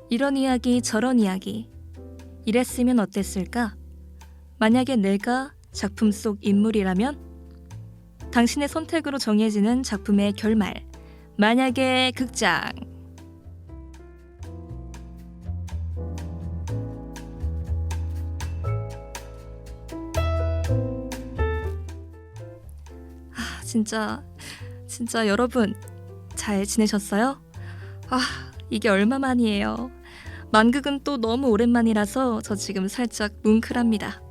이런 이야기 저런 이야기 이랬으면 어땠을까? 만약에 내가 작품 속 인물이라면? 당신의 선택으로 정해지는 작품의 결말 만약에 극장. 진짜 여러분 잘 지내셨어요? 이게 얼마만이에요. 만극은 또 너무 오랜만이라서 저 지금 살짝 뭉클합니다.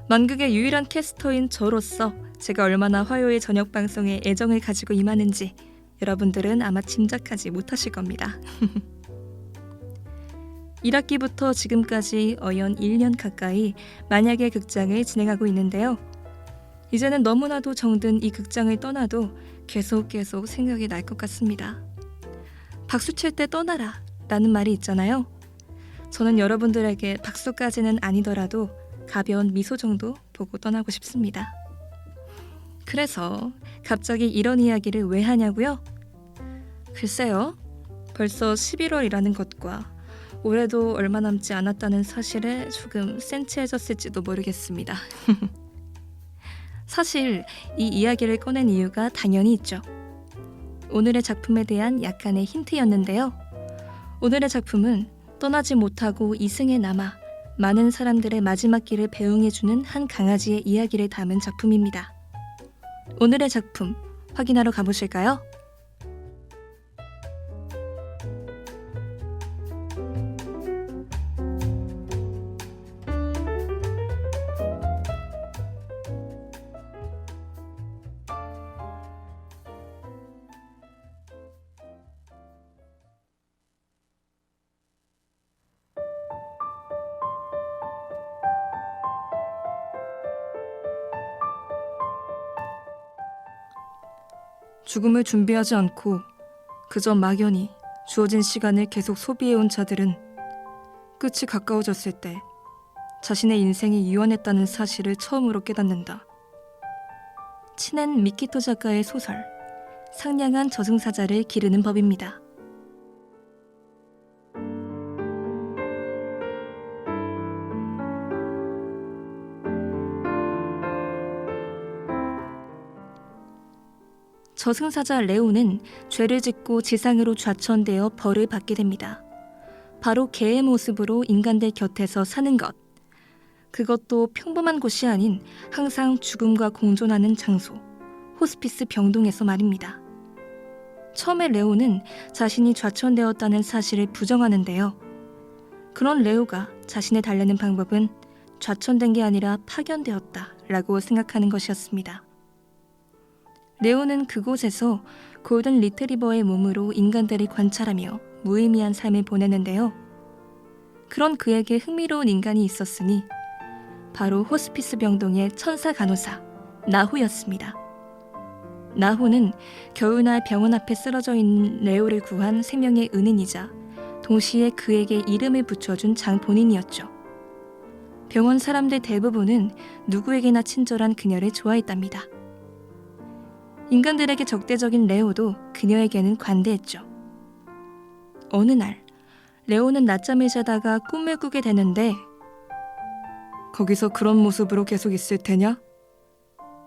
만극의 유일한 캐스터인 저로서 제가 얼마나 화요일 저녁 방송에 애정을 가지고 임하는지 여러분들은 아마 짐작하지 못하실 겁니다. 1학기부터 지금까지 어연 1년 가까이 만약의 극장을 진행하고 있는데요. 이제는 너무나도 정든 이 극장을 떠나도 계속 생각이 날 것 같습니다. 박수 칠 때 떠나라 라는 말이 있잖아요. 저는 여러분들에게 박수까지는 아니더라도 가벼운 미소 정도 보고 떠나고 싶습니다. 그래서 갑자기 이런 이야기를 왜 하냐고요? 글쎄요. 벌써 11월이라는 것과 올해도 얼마 남지 않았다는 사실에 조금 센치해졌을지도 모르겠습니다. 사실 이 이야기를 꺼낸 이유가 당연히 있죠. 오늘의 작품에 대한 약간의 힌트였는데요. 오늘의 작품은 떠나지 못하고 이승에 남아 많은 사람들의 마지막 길을 배웅해주는 한 강아지의 이야기를 담은 작품입니다. 오늘의 작품 확인하러 가보실까요? 죽음을 준비하지 않고 그저 막연히 주어진 시간을 계속 소비해온 자들은 끝이 가까워졌을 때 자신의 인생이 유언했다는 사실을 처음으로 깨닫는다. 친한 미키토 작가의 소설 상냥한 저승사자를 기르는 법입니다. 저승사자 레오는 죄를 짓고 지상으로 좌천되어 벌을 받게 됩니다. 바로 개의 모습으로 인간들 곁에서 사는 것. 그것도 평범한 곳이 아닌 항상 죽음과 공존하는 장소, 호스피스 병동에서 말입니다. 처음에 레오는 자신이 좌천되었다는 사실을 부정하는데요. 그런 레오가 자신을 달래는 방법은 좌천된 게 아니라 파견되었다 라고 생각하는 것이었습니다. 레오는 그곳에서 골든 리트리버의 몸으로 인간들을 관찰하며 무의미한 삶을 보내는데요. 그런 그에게 흥미로운 인간이 있었으니 바로 호스피스 병동의 천사 간호사 나호였습니다. 나호는 겨울날 병원 앞에 쓰러져 있는 레오를 구한 생명의 은인이자 동시에 그에게 이름을 붙여준 장본인이었죠. 병원 사람들 대부분은 누구에게나 친절한 그녀를 좋아했답니다. 인간들에게 적대적인 레오도 그녀에게는 관대했죠. 어느 날 레오는 낮잠을 자다가 꿈을 꾸게 되는데 거기서 그런 모습으로 계속 있을 테냐?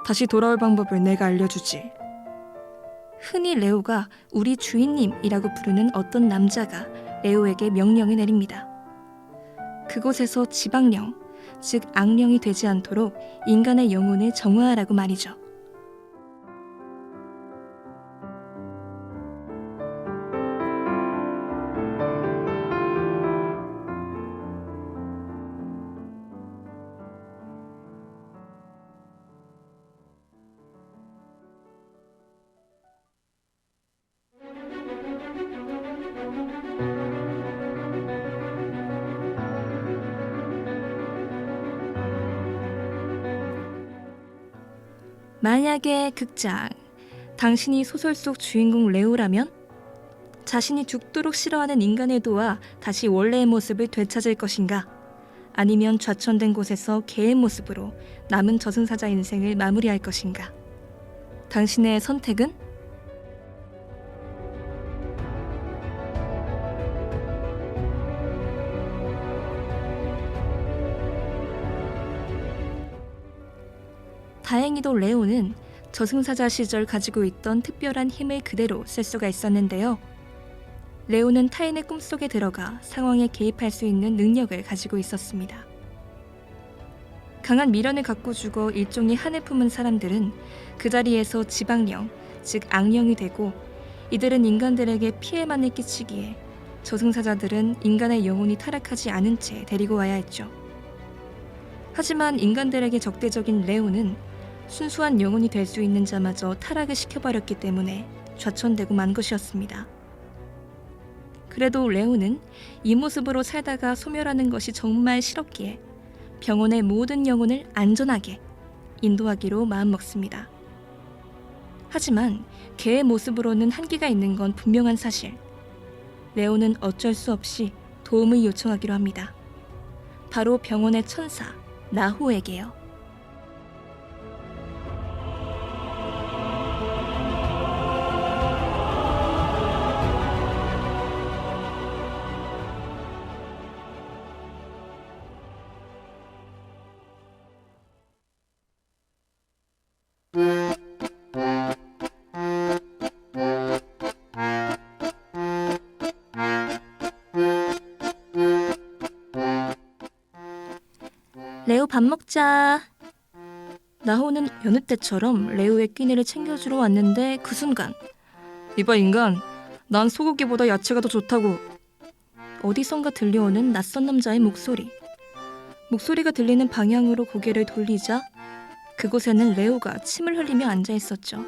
다시 돌아올 방법을 내가 알려주지. 흔히 레오가 우리 주인님이라고 부르는 어떤 남자가 레오에게 명령을 내립니다. 그곳에서 지방령, 즉 악령이 되지 않도록 인간의 영혼을 정화하라고 말이죠. 만약에 극장, 당신이 소설 속 주인공 레오라면? 자신이 죽도록 싫어하는 인간을 도와 다시 원래의 모습을 되찾을 것인가? 아니면 좌천된 곳에서 개의 모습으로 남은 저승사자 인생을 마무리할 것인가? 당신의 선택은? 다행히도 레오는 저승사자 시절 가지고 있던 특별한 힘을 그대로 쓸 수가 있었는데요. 레오는 타인의 꿈속에 들어가 상황에 개입할 수 있는 능력을 가지고 있었습니다. 강한 미련을 갖고 죽어 일종의 한을 품은 사람들은 그 자리에서 지방령, 즉 악령이 되고, 이들은 인간들에게 피해만을 끼치기에 저승사자들은 인간의 영혼이 타락하지 않은 채 데리고 와야 했죠. 하지만 인간들에게 적대적인 레오는 순수한 영혼이 될 수 있는 자마저 타락을 시켜버렸기 때문에 좌천되고 만 것이었습니다. 그래도 레오는 이 모습으로 살다가 소멸하는 것이 정말 싫었기에 병원의 모든 영혼을 안전하게 인도하기로 마음먹습니다. 하지만 개의 모습으로는 한계가 있는 건 분명한 사실. 레오는 어쩔 수 없이 도움을 요청하기로 합니다. 바로 병원의 천사 나호에게요. 레오 밥 먹자. 나호는 여느 때처럼 레오의 끼니를 챙겨주러 왔는데 그 순간, 이봐 인간, 난 소고기보다 야채가 더 좋다고. 어디선가 들려오는 낯선 남자의 목소리. 목소리가 들리는 방향으로 고개를 돌리자 그곳에는 레오가 침을 흘리며 앉아 있었죠.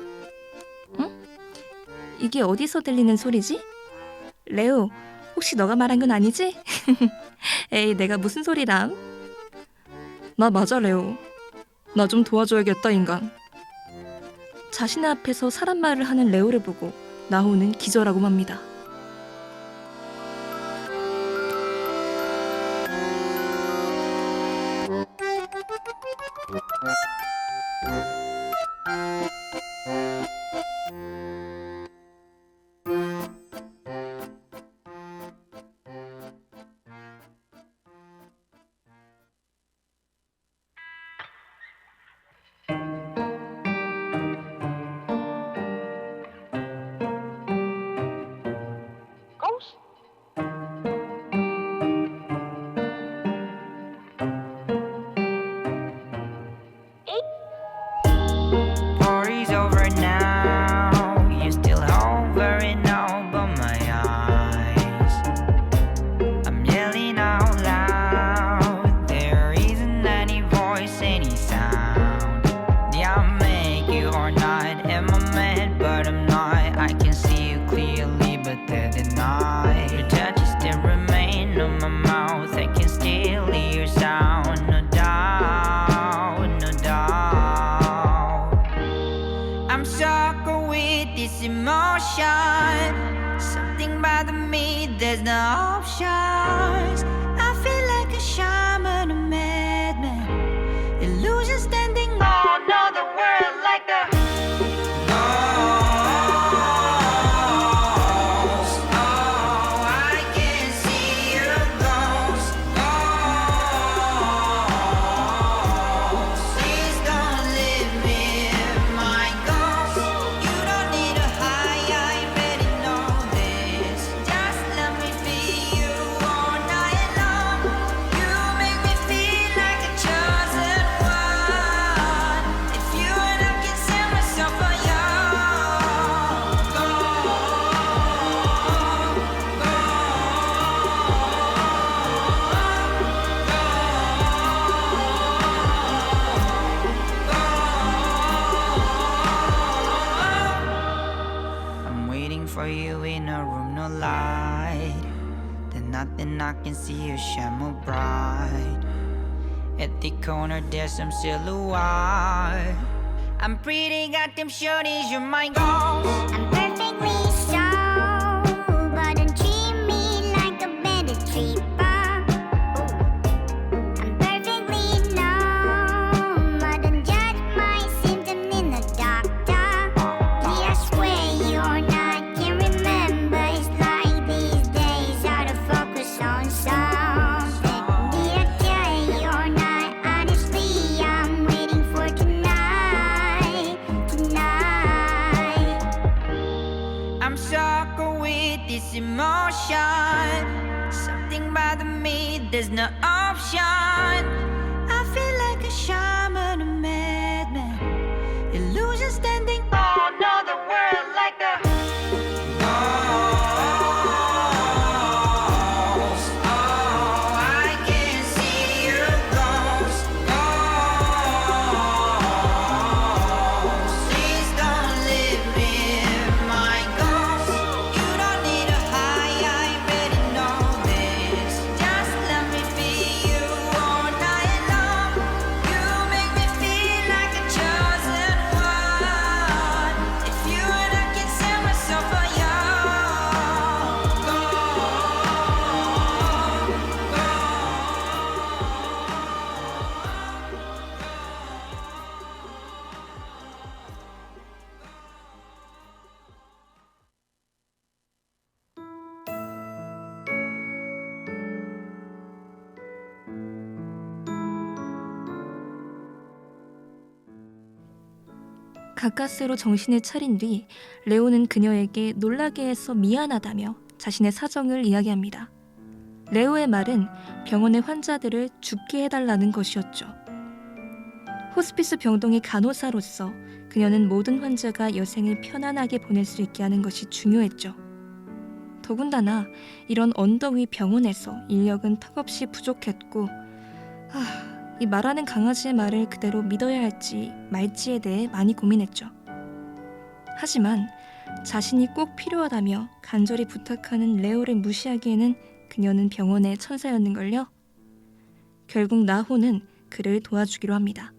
응? 이게 어디서 들리는 소리지? 레오, 혹시 너가 말한 건 아니지? 에이, 내가 무슨 소리람? 나 맞아 레오. 나 좀 도와줘야겠다 인간. 자신의 앞에서 사람 말을 하는 레오를 보고 나호는 기절하고 맙니다. Party's over now. You're still hovering over my eyes. I'm yelling out loud. There isn't any voice, any sound. Yeah, I make you or not. Am I mad? But I'm not. I can see you clearly, but they're denied. Your touch still remain on my mouth. I can still hear your sound. No doubt, no doubt. I'm stuck with this emotion. Something bothers me, there's no options. I feel like a shaman, a madman. Illusion standing on another world like a ghost. Oh, I can see your ghost. Ghost. Please don't leave me, my ghost. You don't need a high, I already know this. Just let me feel you all night long. You make me feel like a chosen one. If you and I can set myself for you. I'm waiting for you in a room, no light. There's nothing I can see, you shine more bright. At the corner, there's some silhouette. I'm pretty goddamn sure that you're my ghost. I'm perfectly sober. Don't treat me like a better treatment. down. Need a day or night. Honestly, I'm waiting for tonight. Tonight. I'm sucker with this emotion. Something bothering me, there's no option. I feel like a shaman, a madman. Illusion standing on another world like a ghost. Oh, I can see your ghost. Ghost. Please don't leave me, my ghost. You don't need a high, I already know this. Just let me feel you all night long. You make me feel like a chosen one. If you and I can sell myself for you. 가까스로 정신을 차린 뒤 레오는 그녀에게 놀라게 해서 미안하다며 자신의 사정을 이야기합니다. 레오의 말은 병원의 환자들을 죽게 해달라는 것이었죠. 호스피스 병동의 간호사로서 그녀는 모든 환자가 여생을 편안하게 보낼 수 있게 하는 것이 중요했죠. 더군다나 이런 언덕 위 병원에서 인력은 턱없이 부족했고 이 말하는 강아지의 말을 그대로 믿어야 할지 말지에 대해 많이 고민했죠. 하지만 자신이 꼭 필요하다며 간절히 부탁하는 레오를 무시하기에는 그녀는 병원의 천사였는걸요. 결국 나호는 그를 도와주기로 합니다.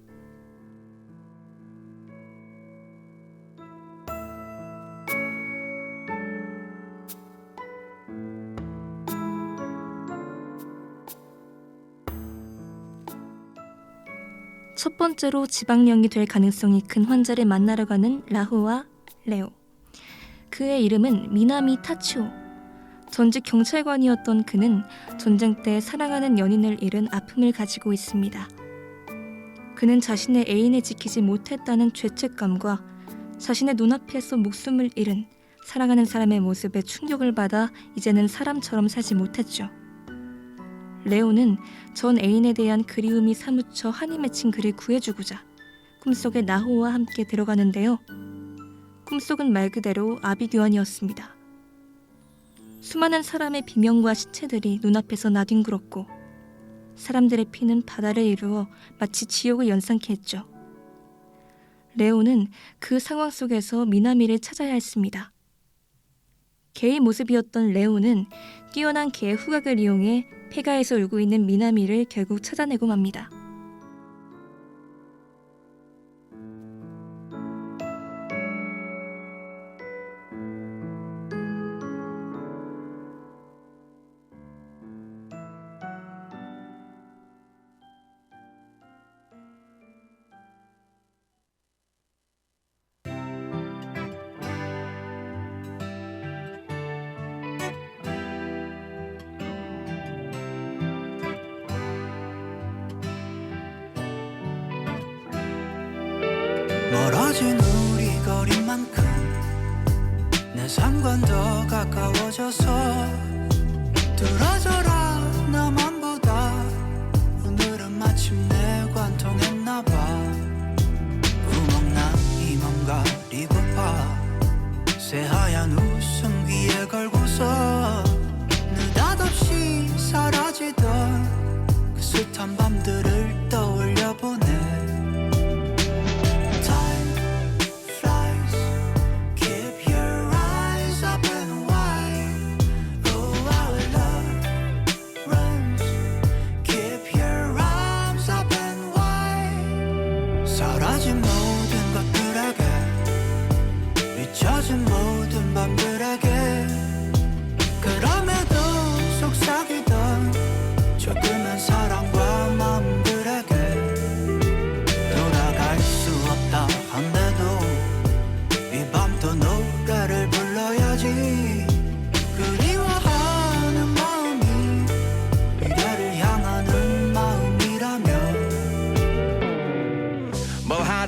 첫 번째로 지방령이 될 가능성이 큰 환자를 만나러 가는 라호와 레오. 그의 이름은 미나미 타치오. 전직 경찰관이었던 그는 전쟁 때 사랑하는 연인을 잃은 아픔을 가지고 있습니다. 그는 자신의 애인을 지키지 못했다는 죄책감과 자신의 눈앞에서 목숨을 잃은 사랑하는 사람의 모습에 충격을 받아 이제는 사람처럼 살지 못했죠. 레오는 전 애인에 대한 그리움이 사무쳐 한이 맺힌 그를 구해주고자 꿈속에 나호와 함께 들어가는데요. 꿈속은 말 그대로 아비규환이었습니다. 수많은 사람의 비명과 시체들이 눈앞에서 나뒹굴었고 사람들의 피는 바다를 이루어 마치 지옥을 연상케 했죠. 레오는 그 상황 속에서 미나미를 찾아야 했습니다. 개의 모습이었던 레오는 뛰어난 개의 후각을 이용해 폐가에서 울고 있는 미나미를 결국 찾아내고 맙니다. 멀어진 우리 거리만큼 내 삶과 더 가까워져서 들어줘라 나만보다 오늘은 마침내 관통했나봐 구멍난 이 맘 가리고파 새하얀 웃음 귀에 걸고서 느닷없이 사라지던 그 숱한 밤들을 떠올려보네. 사라진 모든 것들에게 잊혀진 모든 밤들에게 그럼에도 속삭이던 조그만 사랑과 마음들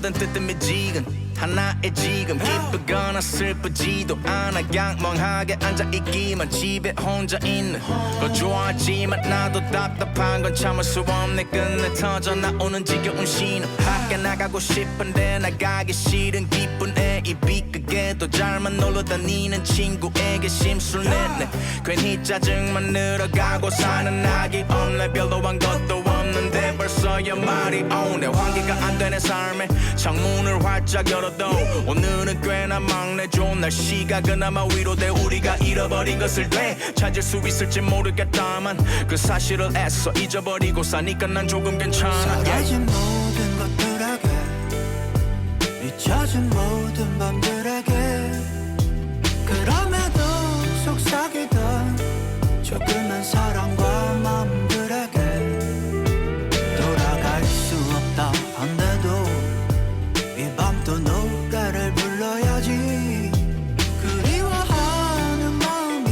모든 뜨뜻미지근 하나의 지금 기쁘거나 슬프지도 않아 양멍하게 앉아있기만 집에 혼자 있는 거 좋아하지만 나도 답답한 건 참을 수 없네 끝내 터져 나오는 지겨운 신호 밖에 나가고 싶은데 나가기 싫은 기분에 입이 크게도 잘만 놀러 다니는 친구에게 심술 냈네 괜히 짜증만 늘어가고 사는 낙이 없네 별로 한 것도 없는데 벌써 연말이 오네 환기가 안 되는 삶에 창문을 활짝 열어도 오늘은 꽤나 막내 좋은 날씨가 그나마 위로돼 우리가 잃어버린 것을 되찾을 수 있을지 모르겠다만 그 사실을 애써 잊어버리고 사니까 난 조금 괜찮아 사라진 모든 것들에게 잊혀진 모든 밤들에게 그럼에도 속삭이던 조그만 사랑과 마음들에게 돌아갈 수 없다 한데도 이 밤도 노래를 불러야지 그리워하는 마음이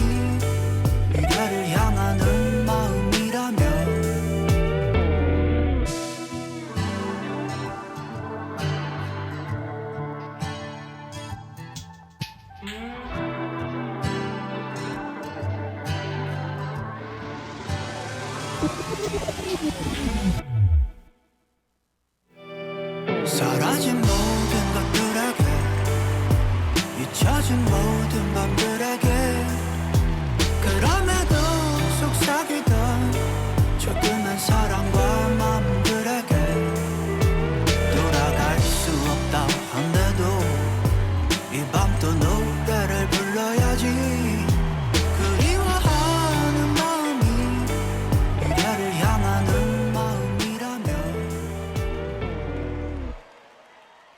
미래를 향하는 마음이라면 사라진 모든 것들에게 잊혀진 모든 밤들에게 그럼에도 속삭이던 조그만 사랑과 마음들에게 돌아갈 수 없다 한데도 이 밤도 노래를 불러야지 그리워하는 마음이 미래를 향하는 마음이라면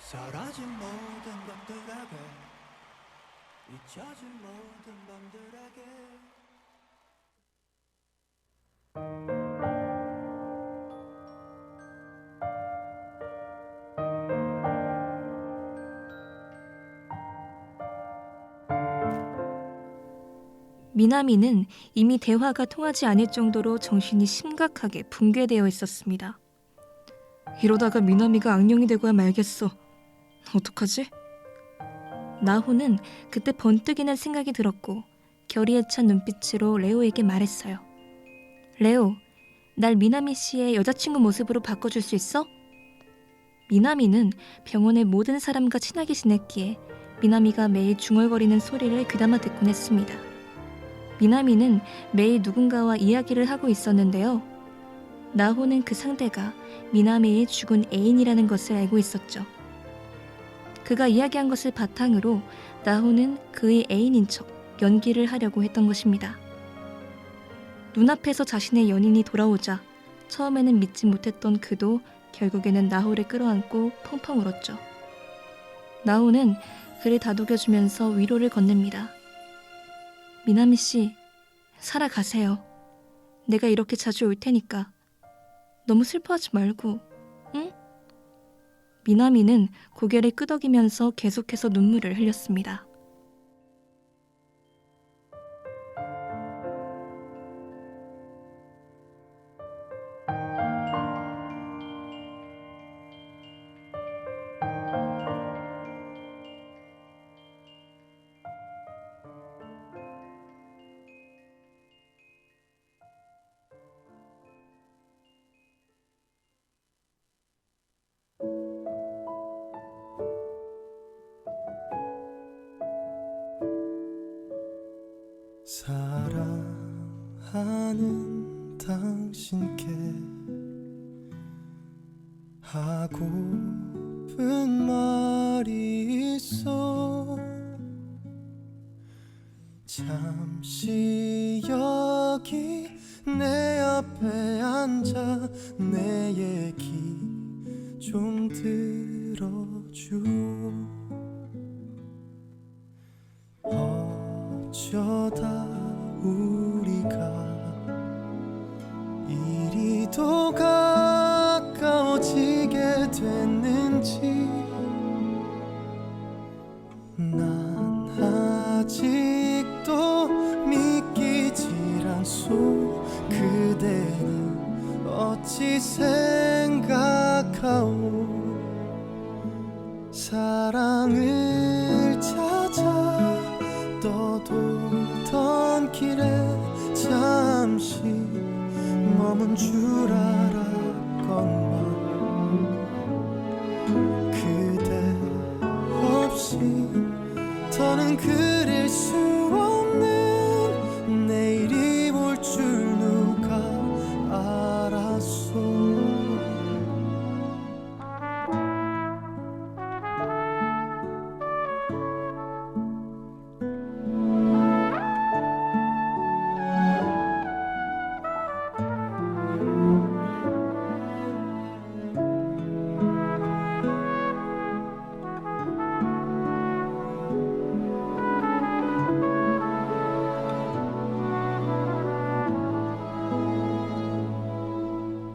사라진 모든 것들에게 잊혀진 모든 밤들에게 미나미는 이미 대화가 통하지 않을 정도로 정신이 심각하게 붕괴되어 있었습니다. 이러다가 미나미가 악령이 되고야 말겠어. 어떡하지? 나호는 그때 번뜩이는 생각이 들었고 결의에 찬 눈빛으로 레오에게 말했어요. 레오, 날 미나미 씨의 여자친구 모습으로 바꿔줄 수 있어? 미나미는 병원의 모든 사람과 친하게 지냈기에 미나미가 매일 중얼거리는 소리를 귀담아 듣곤 했습니다. 미나미는 매일 누군가와 이야기를 하고 있었는데요. 나호는 그 상대가 미나미의 죽은 애인이라는 것을 알고 있었죠. 그가 이야기한 것을 바탕으로 나호는 그의 애인인 척 연기를 하려고 했던 것입니다. 눈앞에서 자신의 연인이 돌아오자 처음에는 믿지 못했던 그도 결국에는 나호를 끌어안고 펑펑 울었죠. 나호는 그를 다독여주면서 위로를 건넵니다. 미나미 씨, 살아가세요. 내가 이렇게 자주 올 테니까 너무 슬퍼하지 말고, 응? 미나미는 고개를 끄덕이면서 계속해서 눈물을 흘렸습니다. 사랑하는 당신께 하고픈 말이 있어 잠시 여기 내 앞에 앉아 내 얘기 좀 들어줘 어쩌다 우리가 이리도 가까워지게 됐는지 난 아직도 믿기질 않소 그대는 어찌 생각하오 사랑을 찾아 떠돌던 길에 잠시 머문 줄 알았건만 그대 없이 더는 그릴 수 없는 내일이 올 줄 누가 알았소.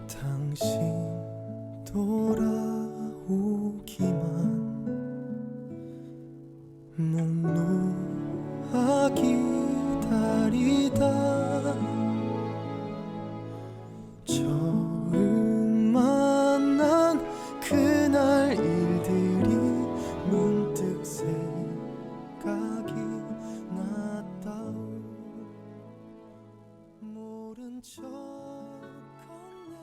당신 돌아오기만 목 놓아 기다리다 처음 만난 그날 일들이 문득 생각이 났다오. 모른 척 건네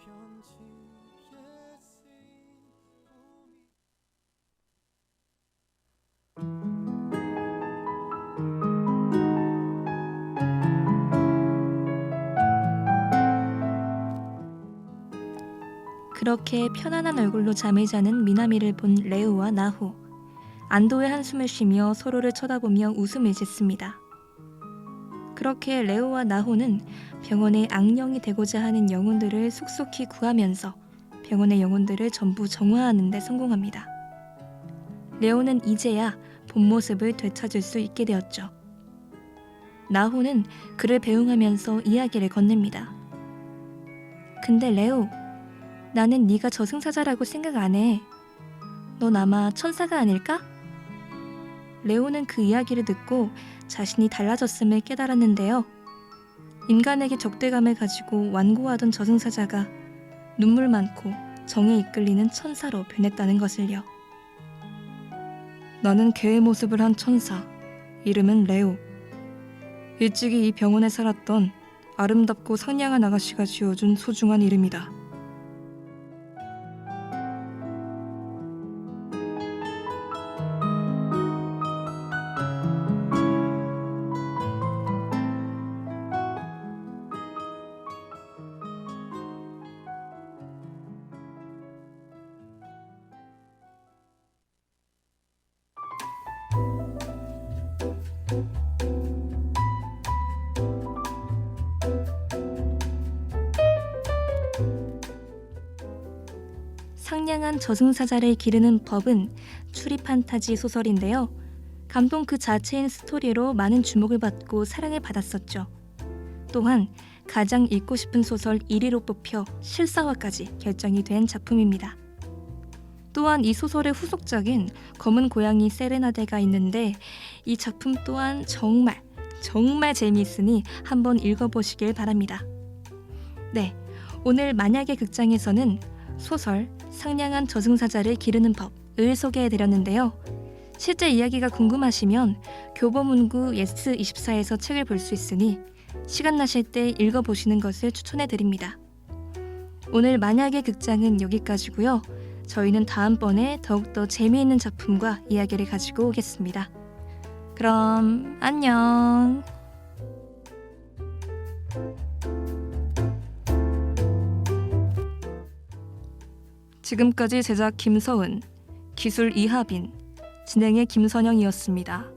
편지에 쓰인 봄이 그렇게 편안한 얼굴로 잠을 자는 미나미를 본 레오와 나호. 안도의 한숨을 쉬며 서로를 쳐다보며 웃음을 짓습니다. 그렇게 레오와 나호는 병원의 악령이 되고자 하는 영혼들을 속속히 구하면서 병원의 영혼들을 전부 정화하는 데 성공합니다. 레오는 이제야 본 모습을 되찾을 수 있게 되었죠. 나호는 그를 배웅하면서 이야기를 건넵니다. 근데 레오, 나는 네가 저승사자라고 생각 안 해. 넌 아마 천사가 아닐까? 레오는 그 이야기를 듣고 자신이 달라졌음을 깨달았는데요. 인간에게 적대감을 가지고 완고하던 저승사자가 눈물 많고 정에 이끌리는 천사로 변했다는 것을요. 나는 개의 모습을 한 천사. 이름은 레오. 일찍이 이 병원에 살았던 아름답고 상냥한 아가씨가 지어준 소중한 이름이다. 상냥한 저승사자를 기르는 법은 추리 판타지 소설인데요. 감동 그 자체인 스토리로 많은 주목을 받고 사랑을 받았었죠. 또한 가장 읽고 싶은 소설 1위로 뽑혀 실사화까지 결정이 된 작품입니다. 또한 이 소설의 후속작인 검은 고양이 세레나데가 있는데 이 작품 또한 정말 재미있으니 한번 읽어보시길 바랍니다. 네, 오늘 만약의 극장에서는 소설 상냥한 저승사자를 기르는 법을 소개해드렸는데요. 실제 이야기가 궁금하시면 교보문고 예스24에서 책을 볼 수 있으니 시간 나실 때 읽어보시는 것을 추천해드립니다. 오늘 만약의 극장은 여기까지고요. 저희는 다음번에 더욱더 재미있는 작품과 이야기를 가지고 오겠습니다. 그럼 안녕. 지금까지 제작 김서은, 기술 이하빈, 진행의 김선영이었습니다.